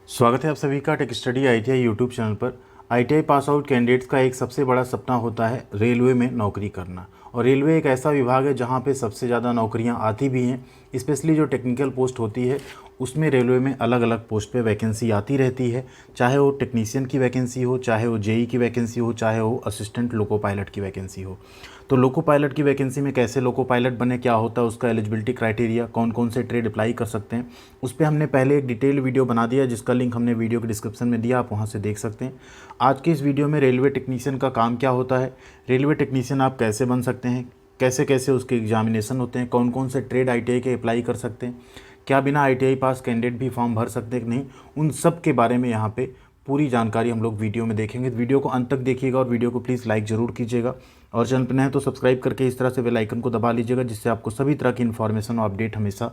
स्वागत है आप सभी का tech study ITI YouTube channel पर। आईटीआई पास आउट कैंडिडेट्स का एक सबसे बड़ा सपना होता है रेलवे में नौकरी करना। और रेलवे एक ऐसा विभाग है जहां पे सबसे ज़्यादा नौकरियां आती भी हैं। स्पेशली जो टेक्निकल पोस्ट होती है उसमें रेलवे में अलग अलग पोस्ट पे वैकेंसी आती रहती है, चाहे वो टेक्नीशियन की वैकेंसी हो, चाहे वो जेई की वैकेंसी हो, चाहे वो असिस्टेंट लोको पायलट की वैकेंसी हो। तो लोको पायलट की वैकेंसी में कैसे लोको पायलट बने, क्या होता है उसका एलिजिबिलिटी क्राइटेरिया, कौन कौन से ट्रेड अप्लाई कर सकते हैं, उस पर हमने पहले एक डिटेल वीडियो बना दिया जिसका लिंक हमने वीडियो के डिस्क्रिप्शन में दिया, आप वहाँ से देख सकते हैं। आज के इस वीडियो में रेलवे टेक्नीशियन का काम क्या होता है, रेलवे टेक्नीशियन आप कैसे बन सकते हैं, कैसे कैसे उसके एग्जामिनेशन होते हैं, कौन कौन से ट्रेड आईटीआई के अप्लाई कर सकते हैं, क्या बिना आईटीआई पास कैंडिडेट भी फॉर्म भर सकते हैं कि नहीं, उन सब के बारे में यहाँ पे पूरी जानकारी हम लोग वीडियो में देखेंगे। तो वीडियो को अंत तक देखिएगा और वीडियो को प्लीज़ लाइक ज़रूर कीजिएगा और चैनल पर नए हैं तो सब्सक्राइब करके इस तरह से बेल आइकन को दबा लीजिएगा, जिससे आपको सभी तरह की इन्फॉर्मेशन और अपडेट हमेशा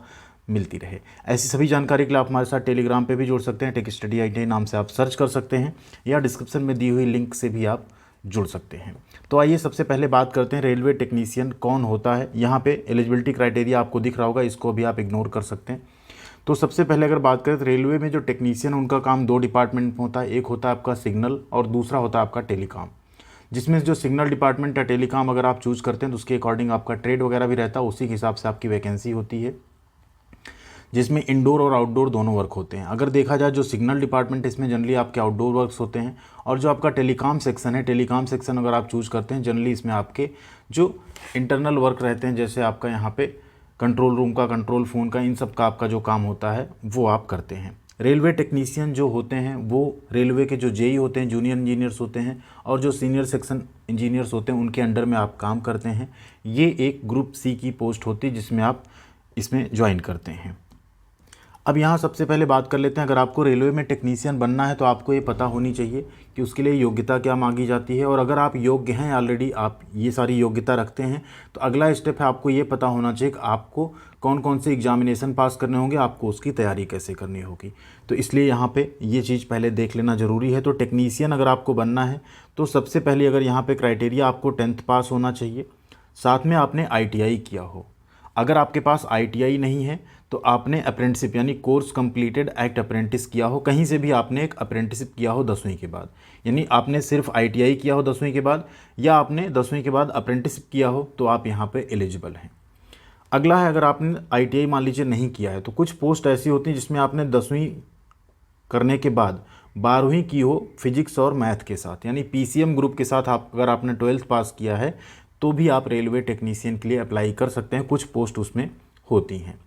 मिलती रहे। ऐसी सभी जानकारी के लिए आप हमारे साथ टेलीग्राम पे भी जुड़ सकते हैं, टेक स्टडी आईटीआई नाम से आप सर्च कर सकते हैं, या डिस्क्रिप्शन में दी हुई लिंक से भी आप जुड़ सकते हैं। तो आइए सबसे पहले बात करते हैं रेलवे टेक्नीशियन कौन होता है। यहाँ पे एलिजिबिलिटी क्राइटेरिया आपको दिख रहा होगा, इसको भी आप इग्नोर कर सकते हैं। तो सबसे पहले अगर बात करें तो रेलवे में जो टेक्नीशियन उनका काम दो डिपार्टमेंट में होता है, एक होता है आपका सिग्नल और दूसरा होता है आपका टेलीकॉम। जिसमें जो सिग्नल डिपार्टमेंट या टेलीकॉम अगर आप चूज़ करते हैं तो उसके अकॉर्डिंग आपका ट्रेड वगैरह भी रहता है, उसी के हिसाब से आपकी वैकेंसी होती है, जिसमें इंडोर और आउटडोर दोनों वर्क होते हैं। अगर देखा जाए जो सिग्नल डिपार्टमेंट इसमें जनरली आपके आउटडोर वर्क्स होते हैं, और जो आपका टेलीकॉम सेक्शन है, टेलीकॉम सेक्शन अगर आप चूज़ करते हैं जनरली इसमें आपके जो इंटरनल वर्क रहते हैं, जैसे आपका यहाँ पे कंट्रोल रूम का, कंट्रोल फ़ोन का, इन सब का आपका जो काम होता है वो आप करते हैं। रेलवे टेक्नीशियन जो होते हैं वो रेलवे के जो जेई होते हैं, जूनियर इंजीनियर्स होते हैं, और जो सीनियर सेक्शन इंजीनियर्स होते हैं उनके अंडर में आप काम करते हैं। ये एक ग्रुप सी की पोस्ट होती है जिसमें आप इसमें ज्वाइन करते हैं। अब यहाँ सबसे पहले बात कर लेते हैं, अगर आपको रेलवे में टेक्नीशियन बनना है तो आपको ये पता होनी चाहिए कि उसके लिए योग्यता क्या मांगी जाती है। और अगर आप योग्य हैं, ऑलरेडी आप ये सारी योग्यता रखते हैं, तो अगला स्टेप है आपको ये पता होना चाहिए कि आपको कौन कौन से एग्जामिनेशन पास करने होंगे, आपको उसकी तैयारी कैसे करनी होगी। तो इसलिए यहाँ पे ये चीज़ पहले देख लेना ज़रूरी है। तो टेक्नीशियन अगर आपको बनना है तो सबसे पहले अगर यहाँ पे क्राइटेरिया, आपको 10th पास होना चाहिए, साथ में आपने ITI किया हो। अगर आपके पास ITI नहीं है तो आपने अप्रेंटिसिप यानी कोर्स कंप्लीटेड एक्ट अप्रेंटिस किया हो, कहीं से भी आपने एक अप्रेंटिसिप किया हो 10वीं के बाद, यानी आपने सिर्फ ITI किया हो 10वीं के बाद, या आपने 10वीं के बाद अप्रेंटिसिप किया हो, तो आप यहाँ पे एलिजिबल हैं। अगला है, अगर आपने ITI मान लीजिए नहीं किया है तो कुछ पोस्ट ऐसी होती हैं जिसमें आपने 10वीं करने के बाद 12वीं की हो फिजिक्स और मैथ के साथ, यानी PCM ग्रुप के साथ आप अगर आपने 12th पास किया है तो भी आप रेलवे टेक्नीशियन के लिए अप्लाई कर सकते हैं, कुछ पोस्ट उसमें होती हैं।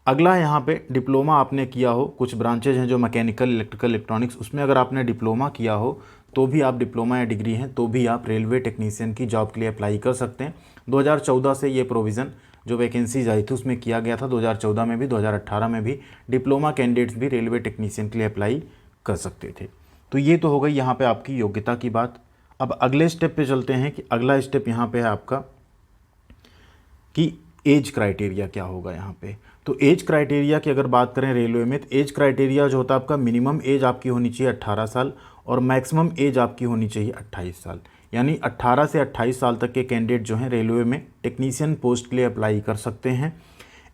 अगला है यहाँ पे डिप्लोमा आपने किया हो, कुछ ब्रांचेज हैं जो मैकेनिकल, इलेक्ट्रिकल, इलेक्ट्रॉनिक्स, उसमें अगर आपने डिप्लोमा किया हो तो भी आप डिप्लोमा या डिग्री हैं तो भी आप रेलवे टेक्नीशियन की जॉब के लिए अप्लाई कर सकते हैं। 2014 से ये प्रोविज़न जो वैकेंसीज आई थी उसमें किया गया था, 2014 में भी, 2018 में भी डिप्लोमा कैंडिडेट्स भी रेलवे टेक्नीशियन के लिए अप्लाई कर सकते थे। तो ये तो हो गई यहाँ पे आपकी योग्यता की बात। अब अगले स्टेप पे चलते हैं कि अगला स्टेप यहाँ पे है आपका कि एज क्राइटेरिया क्या होगा यहाँ पे। तो एज क्राइटेरिया की अगर बात करें रेलवे में, तो एज क्राइटेरिया जो होता है आपका, मिनिमम एज आपकी होनी चाहिए 18 साल और मैक्सिमम एज आपकी होनी चाहिए 28 साल। यानी 18 से 28 साल तक के कैंडिडेट जो हैं रेलवे में टेक्नीशियन पोस्ट के लिए अप्लाई कर सकते हैं।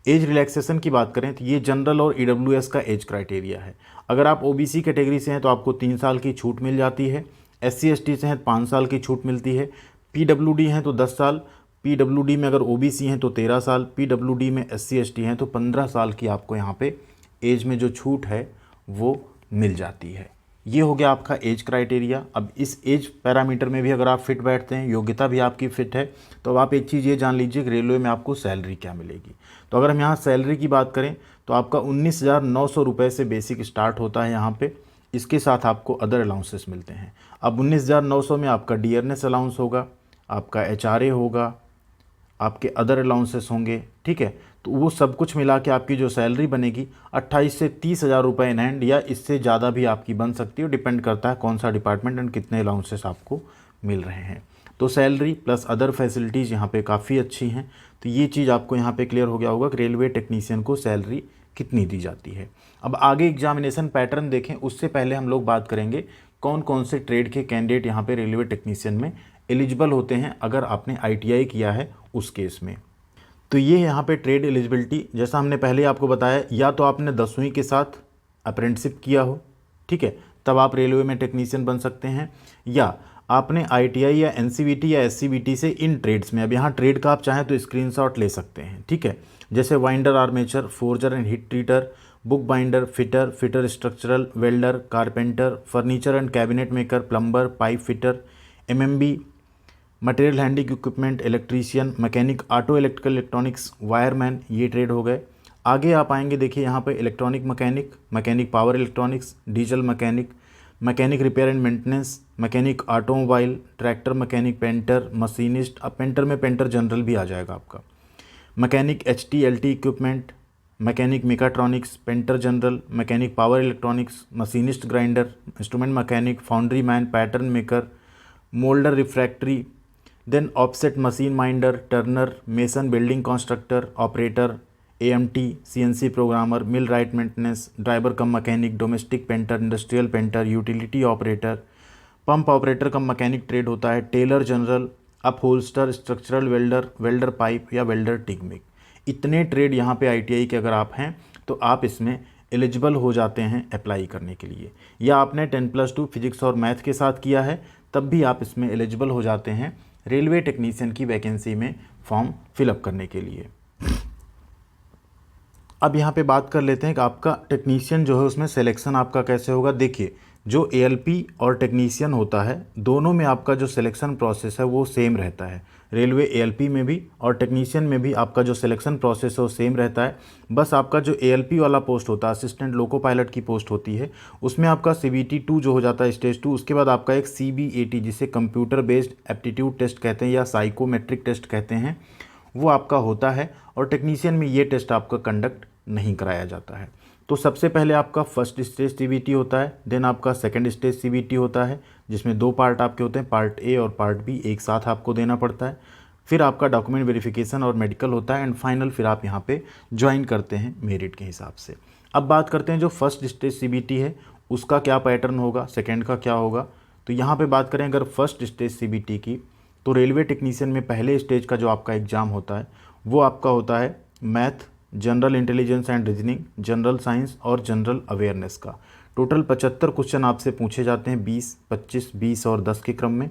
एज रिलैक्सेशन की बात करें तो ये जनरल और EWS का एज क्राइटेरिया है। अगर आप OBC कैटेगरी से हैं तो आपको 3 साल की छूट मिल जाती है, SC ST से हैं 5 साल की छूट मिलती है, PWD हैं तो 10 साल, PWD में अगर OBC हैं तो 13 साल, PWD में SC ST हैं तो 15 साल की आपको यहाँ पे एज में जो छूट है वो मिल जाती है। ये हो गया आपका एज क्राइटेरिया। अब इस एज पैरामीटर में भी अगर आप फिट बैठते हैं, योग्यता भी आपकी फिट है, तो अब आप एक चीज़ ये जान लीजिए कि रेलवे में आपको सैलरी क्या मिलेगी। तो अगर हम यहाँ सैलरी की बात करें तो आपका 19,900 रुपये से बेसिक स्टार्ट होता है यहाँ पे। इसके साथ आपको अदर अलाउंसेस मिलते हैं। अब 19,900 में आपका डियरनेस अलाउंस होगा, आपका HRA होगा, आपके अदर अलाउंसेस होंगे, ठीक है। तो वो सब कुछ मिला के आपकी जो सैलरी बनेगी 28 से 30,000 रुपये इन हैंड, या इससे ज़्यादा भी आपकी बन सकती है, डिपेंड करता है कौन सा डिपार्टमेंट एंड कितने अलाउंसेस आपको मिल रहे हैं। तो सैलरी प्लस अदर फैसिलिटीज़ यहाँ पे काफ़ी अच्छी हैं। तो ये चीज़ आपको यहाँ पे क्लियर हो गया होगा कि रेलवे टेक्नीशियन को सैलरी कितनी दी जाती है। अब आगे एग्जामिनेशन पैटर्न देखें उससे पहले हम लोग बात करेंगे कौन कौन से ट्रेड के कैंडिडेट यहाँ पे रेलवे टेक्नीशियन में एलिजिबल होते हैं अगर आपने ITI किया है उस केस में। तो ये यहाँ पे ट्रेड एलिजिबिलिटी, जैसा हमने पहले आपको बताया, या तो आपने 10वीं के साथ अप्रेंटिसिप किया हो, ठीक है, तब आप रेलवे में टेक्नीशियन बन सकते हैं। या आपने ITI या NCVT या SCVT से इन ट्रेड्स में, अब यहाँ ट्रेड का आप चाहें तो स्क्रीनशॉट ले सकते हैं, ठीक है, जैसे winder, armature, forger and heat treater, book binder, fitter, fitter structural, welder, carpenter, furniture and cabinet maker, plumber, pipe fitter, MMB, material handling equipment, electrician, mechanic, auto electrical electronics, wireman, ये trade हो गए। आगे आप आएंगे, देखिए यहाँ पे electronic mechanic, mechanic power electronics, diesel mechanic, mechanic repair and maintenance, mechanic automobile, tractor mechanic, painter, machinist, अब पेंटर में पेंटर जनरल भी आ जाएगा आपका, mechanic HT/LT equipment, mechanic mechatronics, painter general, mechanic power electronics, machinist grinder, instrument mechanic, foundry man, pattern maker, moulder, refractory, then offset machine minder, turner, mason, building constructor, operator, AMT, CNC programmer, millwright maintenance, driver cum mechanic, domestic painter, industrial painter, utility operator, pump operator cum mechanic trade होता है, tailor general, upholster, structural welder, welder pipe या welder TIG MIG. इतने trade यहाँ पे ITI के अगर आप हैं तो आप इसमें एलिजिबल हो जाते हैं अप्लाई करने के लिए। या आपने 10+2 फिजिक्स और मैथ के साथ किया है तब भी आप इसमें एलिजिबल हो जाते हैं रेलवे टेक्नीशियन की वैकेंसी में फॉर्म फिलअप करने के लिए। अब यहाँ पे बात कर लेते हैं कि आपका टेक्नीशियन जो है उसमें सिलेक्शन आपका कैसे होगा। देखिए, जो ALP और टेक्नीशियन होता है दोनों में आपका जो सिलेक्शन प्रोसेस है वो सेम रहता है। रेलवे ALP में भी और टेक्नीशियन में भी आपका जो सिलेक्शन प्रोसेस है वो सेम रहता है। बस आपका जो ALP वाला पोस्ट होता है, असिस्टेंट लोको पायलट की पोस्ट होती है, उसमें आपका CBT 2 जो हो जाता है, स्टेज 2, उसके बाद आपका एक CBAT जिसे कंप्यूटर बेस्ड एप्टीट्यूड टेस्ट कहते हैं या साइकोमेट्रिक टेस्ट कहते हैं, वो आपका होता है। और टेक्नीशियन में ये टेस्ट आपका कंडक्ट नहीं कराया जाता है। तो सबसे पहले आपका फर्स्ट स्टेज CBT होता है, देन आपका सेकंड स्टेज CBT होता है जिसमें 2 पार्ट आपके होते हैं, पार्ट A और पार्ट B एक साथ आपको देना पड़ता है। फिर आपका डॉक्यूमेंट वेरिफिकेशन और मेडिकल होता है एंड फाइनल फिर आप यहाँ पे ज्वाइन करते हैं मेरिट के हिसाब से। अब बात करते हैं जो फर्स्ट स्टेज CBT है उसका क्या पैटर्न होगा, सेकेंड का क्या होगा। तो यहाँ पर बात करें अगर फर्स्ट स्टेज CBT की, तो रेलवे टेक्नीशियन में पहले स्टेज का जो आपका एग्ज़ाम होता है वो आपका होता है math, general intelligence and reasoning, general science और जनरल अवेयरनेस का। टोटल 75 क्वेश्चन आपसे पूछे जाते हैं 20, 25, 20 और 10 के क्रम में।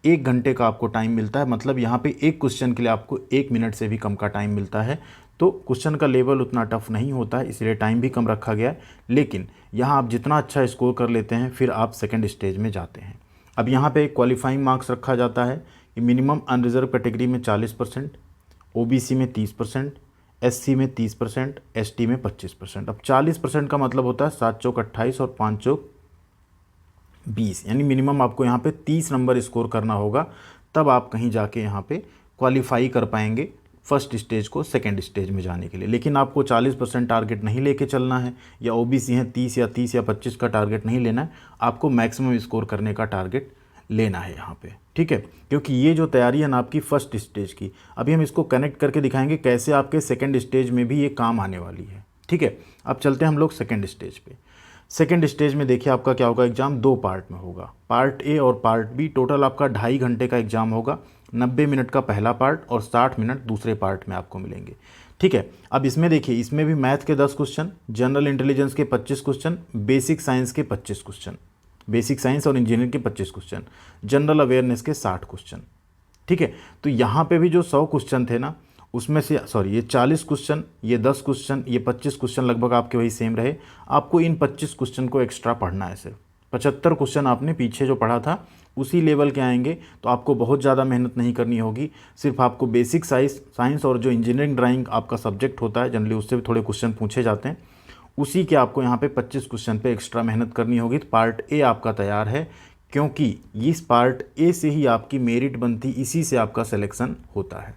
1 घंटे का आपको टाइम मिलता है, मतलब यहाँ पे एक क्वेश्चन के लिए आपको 1 मिनट से भी कम का टाइम मिलता है। तो क्वेश्चन का लेवल उतना टफ नहीं होता है, इसलिए टाइम भी कम रखा गया है। लेकिन यहाँ आप जितना अच्छा स्कोर कर लेते हैं फिर आप सेकेंड स्टेज में जाते हैं। अब यहाँ पे क्वालिफाइंग मार्क्स रखा जाता है कि मिनिमम अनरिजर्व कैटेगरी में 40%, OBC में 30%, SC में 30%, ST में 25%। अब 40% का मतलब होता है 7 चौक 28 और 5 चौक 20, यानी मिनिमम आपको यहाँ पे 30 नंबर स्कोर करना होगा, तब आप कहीं जाके यहाँ पे क्वालिफाई कर पाएंगे फर्स्ट स्टेज को सेकंड स्टेज में जाने के लिए। लेकिन आपको 40% टारगेट नहीं लेके चलना है, या OBC है 30 या 25 का टारगेट नहीं लेना है, आपको मैक्सिमम स्कोर करने का टारगेट लेना है यहाँ पे, ठीक है। क्योंकि ये जो तैयारी है ना आपकी फर्स्ट स्टेज की, अभी हम इसको कनेक्ट करके दिखाएंगे कैसे आपके सेकंड स्टेज में भी ये काम आने वाली है, ठीक है। अब चलते हैं हम लोग सेकंड स्टेज पे। सेकंड स्टेज में देखिए आपका क्या होगा, एग्जाम 2 पार्ट में होगा, पार्ट A और पार्ट B। टोटल आपका 2.5 घंटे का एग्जाम होगा, 90 मिनट का पहला पार्ट और 60 मिनट दूसरे पार्ट में आपको मिलेंगे, ठीक है। अब इसमें देखिए, इसमें भी मैथ के 10 क्वेश्चन, जनरल इंटेलिजेंस के 25 क्वेश्चन, बेसिक साइंस के 25 क्वेश्चन, बेसिक साइंस और इंजीनियरिंग के 25 क्वेश्चन, जनरल अवेयरनेस के 60 क्वेश्चन, ठीक है। तो यहाँ पे भी जो 100 क्वेश्चन थे ना, उसमें से ये 40 क्वेश्चन, ये 10 क्वेश्चन, ये 25 क्वेश्चन लगभग आपके वही सेम रहे। आपको इन 25 क्वेश्चन को एक्स्ट्रा पढ़ना है। सिर्फ 75 क्वेश्चन आपने पीछे जो पढ़ा था उसी लेवल के आएंगे, तो आपको बहुत ज़्यादा मेहनत नहीं करनी होगी। सिर्फ आपको बेसिक साइंस और जो इंजीनियरिंग ड्राइंग आपका सब्जेक्ट होता है, जनरली उससे भी थोड़े क्वेश्चन पूछे जाते हैं, उसी के आपको यहाँ पे 25 क्वेश्चन पे एक्स्ट्रा मेहनत करनी होगी। तो पार्ट A आपका तैयार है, क्योंकि इस पार्ट A से ही आपकी मेरिट बनती, इसी से आपका सिलेक्शन होता है।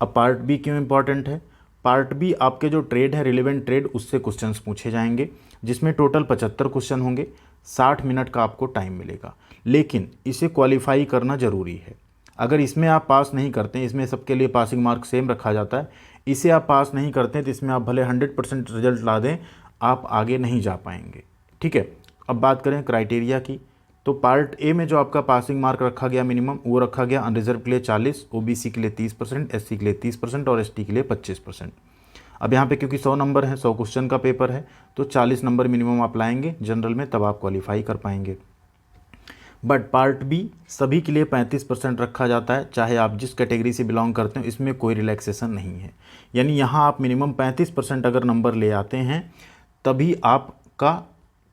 अब पार्ट B क्यों इम्पॉर्टेंट है? पार्ट B आपके जो ट्रेड है, रिलेवेंट ट्रेड, उससे क्वेश्चंस पूछे जाएंगे, जिसमें टोटल 75 क्वेश्चन होंगे, 60 मिनट का आपको टाइम मिलेगा। लेकिन इसे क्वालिफाई करना ज़रूरी है। अगर इसमें आप पास नहीं करते हैं, इसमें सबके लिए पासिंग मार्क सेम रखा जाता है, इसे आप पास नहीं करते हैं तो इसमें आप भले 100% रिजल्ट ला दें, आप आगे नहीं जा पाएंगे, ठीक है। अब बात करें क्राइटेरिया की, तो पार्ट A में जो आपका पासिंग मार्क रखा गया मिनिमम, वो रखा गया अनरिजर्व के लिए 40, OBC के लिए 30%, SC के लिए 30% और ST के लिए 25%। अब यहाँ पे क्योंकि 100 नंबर है, 100 क्वेश्चन का पेपर है, तो 40 नंबर मिनिमम आप लाएंगे जनरल में, तब आप क्वालिफाई कर पाएंगे। बट पार्ट बी सभी के लिए 35% रखा जाता है, चाहे आप जिस कैटेगरी से बिलोंग करते हो, इसमें कोई रिलैक्सेशन नहीं है। यानी यहाँ आप मिनिमम 35% अगर नंबर ले आते हैं तभी आपका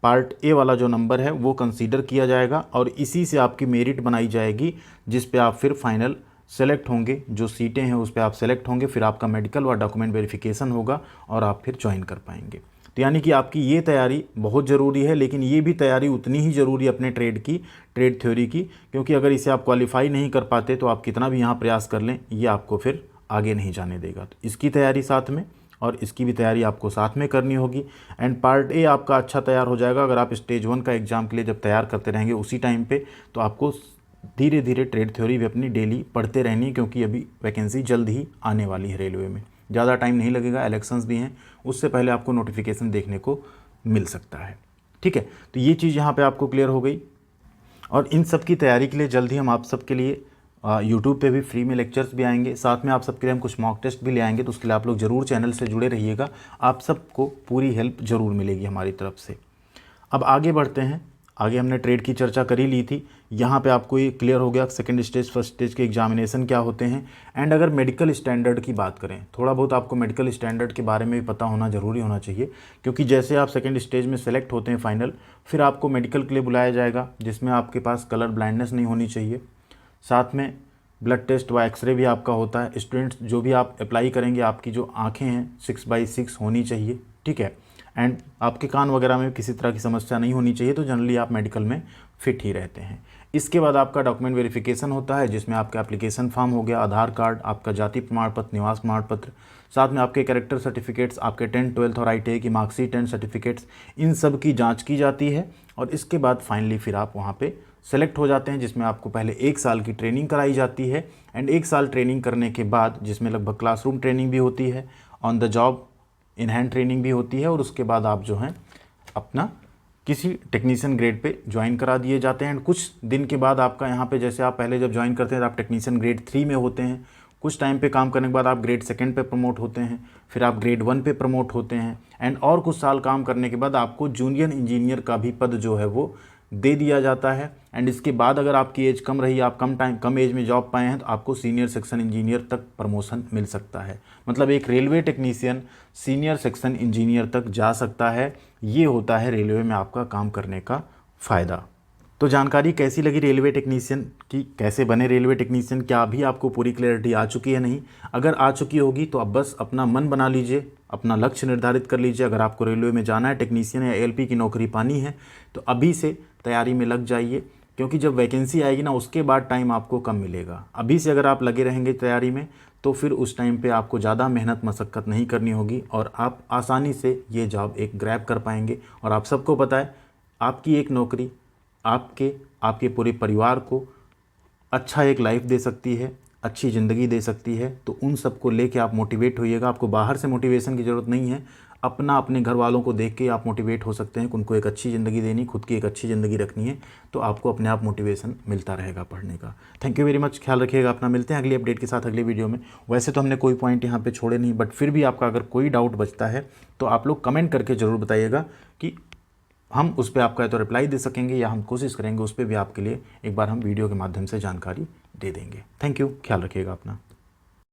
पार्ट ए वाला जो नंबर है वो कंसीडर किया जाएगा और इसी से आपकी मेरिट बनाई जाएगी, जिस पे आप फिर फाइनल सेलेक्ट होंगे, जो सीटें हैं उस पे आप सेलेक्ट होंगे, फिर आपका मेडिकल व डॉक्यूमेंट वेरिफिकेशन होगा और आप फिर ज्वाइन कर पाएंगे। तो यानी कि आपकी ये तैयारी बहुत ज़रूरी है, लेकिन ये भी तैयारी उतनी ही ज़रूरी है अपने ट्रेड थ्योरी की, क्योंकि अगर इसे आप क्वालिफाई नहीं कर पाते तो आप कितना भी यहाँ प्रयास कर लें, ये आपको फिर आगे नहीं जाने देगा। तो इसकी तैयारी साथ में और इसकी भी तैयारी आपको साथ में करनी होगी। एंड पार्ट ए आपका अच्छा तैयार हो जाएगा अगर आप स्टेज 1 का एग्ज़ाम के लिए जब तैयार करते रहेंगे उसी टाइम पे, तो आपको धीरे धीरे ट्रेड थ्योरी भी अपनी डेली पढ़ते रहनी, क्योंकि अभी वैकेंसी जल्द ही आने वाली है रेलवे में, ज़्यादा टाइम नहीं लगेगा, इलेक्शंस भी हैं, उससे पहले आपको नोटिफिकेशन देखने को मिल सकता है। ठीक है, तो ये चीज़ यहाँ पे आपको क्लियर हो गई। और इन सब की तैयारी के लिए जल्द ही हम आप सबके लिए यूट्यूब पे भी फ्री में लेक्चर्स भी आएंगे, साथ में आप सबके लिए हम कुछ मॉक टेस्ट भी ले आएंगे, तो उसके लिए आप लोग ज़रूर चैनल से जुड़े रहिएगा, आप सबको पूरी हेल्प ज़रूर मिलेगी हमारी तरफ से। अब आगे बढ़ते हैं। आगे हमने ट्रेड की चर्चा कर ही ली थी, यहाँ पे आपको ये क्लियर हो गया सेकंड स्टेज फर्स्ट स्टेज के एग्जामिनेशन क्या होते हैं। एंड अगर मेडिकल स्टैंडर्ड की बात करें, थोड़ा बहुत आपको मेडिकल स्टैंडर्ड के बारे में भी पता होना ज़रूरी होना चाहिए, क्योंकि जैसे आप सेकंड स्टेज में सेलेक्ट होते हैं फाइनल, फिर आपको मेडिकल के लिए बुलाया जाएगा, जिसमें आपके पास कलर ब्लाइंडनेस नहीं होनी चाहिए, साथ में ब्लड टेस्ट व एक्सरे भी आपका होता है। स्टूडेंट्स जो भी आप अप्लाई करेंगे, आपकी जो आँखें हैं 6/6 होनी चाहिए, ठीक है। एंड आपके कान वगैरह में किसी तरह की समस्या नहीं होनी चाहिए, तो जनरली आप मेडिकल में फिट ही रहते हैं। इसके बाद आपका डॉक्यूमेंट वेरिफिकेशन होता है, जिसमें आपका एप्लीकेशन फॉर्म हो गया, आधार कार्ड, आपका जाति प्रमाण पत्र, निवास प्रमाण पत्र, साथ में आपके कैरेक्टर सर्टिफिकेट्स, आपके 10th 12th और ITI की मार्कशीट एंड सर्टिफिकेट्स, इन सब की जाँच की जाती है। और इसके बाद फाइनली फिर आप वहाँ पर सेलेक्ट हो जाते हैं, जिसमें आपको पहले 1 साल की ट्रेनिंग कराई जाती है। एंड 1 साल ट्रेनिंग करने के बाद, जिसमें लगभग क्लासरूम ट्रेनिंग भी होती है, on the job in hand training भी होती है, और उसके बाद आप जो हैं अपना किसी टेक्नीशियन ग्रेड पे ज्वाइन करा दिए जाते हैं। एंड कुछ दिन के बाद आपका यहाँ पे, जैसे आप पहले जब ज्वाइन करते हैं तो आप टेक्नीशियन ग्रेड 3 में होते हैं, कुछ टाइम पे काम करने के बाद आप ग्रेड 2 पे प्रमोट होते हैं, फिर आप ग्रेड 1 पे प्रमोट होते हैं। एंड और कुछ साल काम करने के बाद आपको जूनियर इंजीनियर का भी पद जो है वो दे दिया जाता है। एंड इसके बाद अगर आपकी एज कम रही, आप कम एज में जॉब पाए हैं, तो आपको सीनियर सेक्शन इंजीनियर तक प्रमोशन मिल सकता है। मतलब एक railway technician senior section engineer तक जा सकता है। ये होता है रेलवे में आपका काम करने का फ़ायदा। तो जानकारी कैसी लगी रेलवे टेक्नीशियन की, कैसे बने रेलवे टेक्नीशियन, क्या अभी आपको पूरी क्लैरिटी आ चुकी है? नहीं, अगर आ चुकी होगी तो अब बस अपना मन बना लीजिए, अपना लक्ष्य निर्धारित कर लीजिए। अगर आपको रेलवे में जाना है, टेक्नीशियन या ALP की नौकरी पानी है, तो अभी से तैयारी में लग जाइए, क्योंकि जब वैकेंसी आएगी ना, उसके बाद टाइम आपको कम मिलेगा। अभी से अगर आप लगे रहेंगे तैयारी में, तो फिर उस टाइम पे आपको ज़्यादा मेहनत मशक्क़त नहीं करनी होगी और आप आसानी से ये जॉब एक ग्रैब कर पाएंगे। और आप सबको पता है, आपकी एक नौकरी आपके पूरे परिवार को अच्छा एक लाइफ दे सकती है, अच्छी ज़िंदगी दे सकती है। तो उन सब को लेके आप मोटिवेट होइएगा। आपको बाहर से मोटिवेशन की ज़रूरत नहीं है, अपने घर वालों को देख के आप मोटिवेट हो सकते हैं। उनको एक अच्छी ज़िंदगी देनी, खुद की एक अच्छी ज़िंदगी रखनी है, तो आपको अपने आप मोटिवेशन मिलता रहेगा पढ़ने का। थैंक यू वेरी मच, ख्याल रखिएगा अपना। मिलते हैं अगली अपडेट के साथ अगली वीडियो में। वैसे तो हमने कोई पॉइंट यहाँ पे छोड़े नहीं, बट फिर भी आपका अगर कोई डाउट बचता है तो आप लोग कमेंट करके ज़रूर बताइएगा, कि हम उस पर आपका तो रिप्लाई दे सकेंगे, या हम कोशिश करेंगे उस पर भी आपके लिए एक बार हम वीडियो के माध्यम से जानकारी दे देंगे। थैंक यू, ख्याल रखिएगा अपना।